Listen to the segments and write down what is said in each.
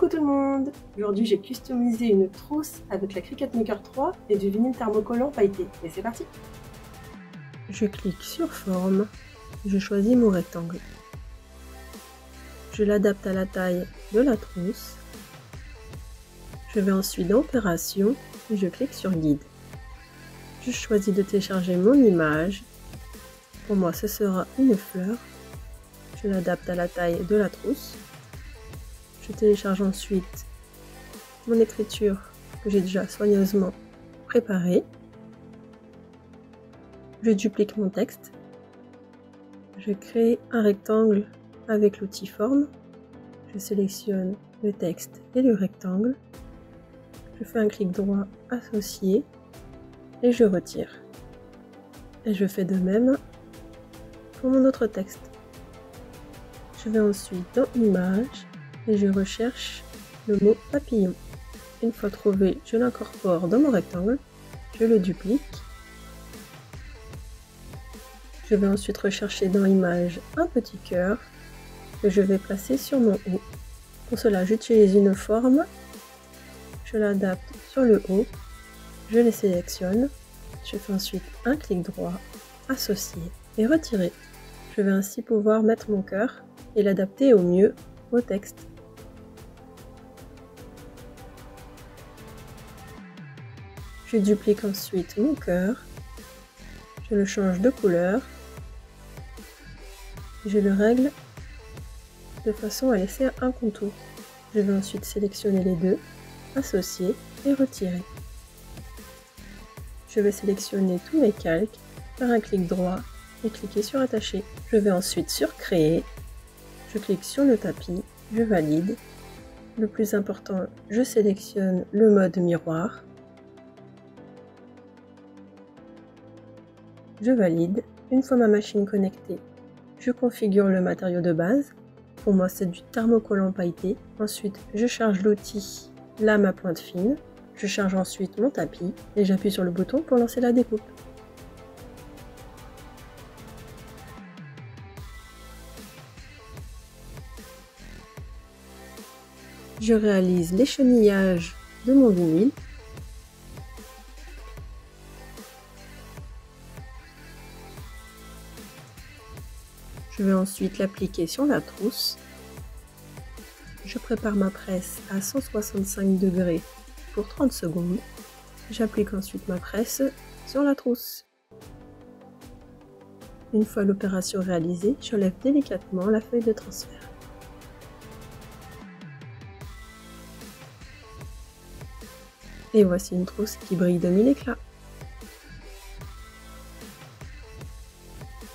Coucou tout le monde! Aujourd'hui j'ai customisé une trousse avec la Cricut Maker 3 et du vinyle thermocollant pailleté. Et c'est parti! Je clique sur forme, je choisis mon rectangle. Je l'adapte à la taille de la trousse. Je vais ensuite dans opération et je clique sur guide. Je choisis de télécharger mon image. Pour moi ce sera une fleur. Je l'adapte à la taille de la trousse. Je télécharge ensuite mon écriture que j'ai déjà soigneusement préparée. Je duplique mon texte. Je crée un rectangle avec l'outil forme. Je sélectionne le texte et le rectangle. Je fais un clic droit associé et je retire. Et je fais de même pour mon autre texte. Je vais ensuite dans Images et je recherche le mot papillon. Une fois trouvé, je l'incorpore dans mon rectangle, je le duplique. Je vais ensuite rechercher dans Images un petit cœur que je vais placer sur mon haut. Pour cela, j'utilise une forme, je l'adapte sur le haut, je les sélectionne, je fais ensuite un clic droit, associer et retirer. Je vais ainsi pouvoir mettre mon cœur et l'adapter au mieux au texte. Je duplique ensuite mon cœur, je le change de couleur, je le règle de façon à laisser un contour. Je vais ensuite sélectionner les deux, associer et retirer. Je vais sélectionner tous mes calques, faire un clic droit et cliquer sur attacher. Je vais ensuite sur créer, je clique sur le tapis, je valide. Le plus important, je sélectionne le mode miroir. Je valide. Une fois ma machine connectée, je configure le matériau de base. Pour moi, c'est du thermocollant pailleté. Ensuite, je charge l'outil lame à pointe fine. Je charge ensuite mon tapis et j'appuie sur le bouton pour lancer la découpe. Je réalise l'échenillage de mon vinyle. Je vais ensuite l'appliquer sur la trousse. Je prépare ma presse à 165 degrés pour 30 secondes. J'applique ensuite ma presse sur la trousse. Une fois l'opération réalisée, j'enlève délicatement la feuille de transfert. Et voici une trousse qui brille de mille éclats.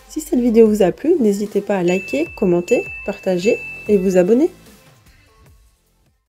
Si cette vidéo vous a plu, n'hésitez pas à liker, commenter, partager et vous abonner.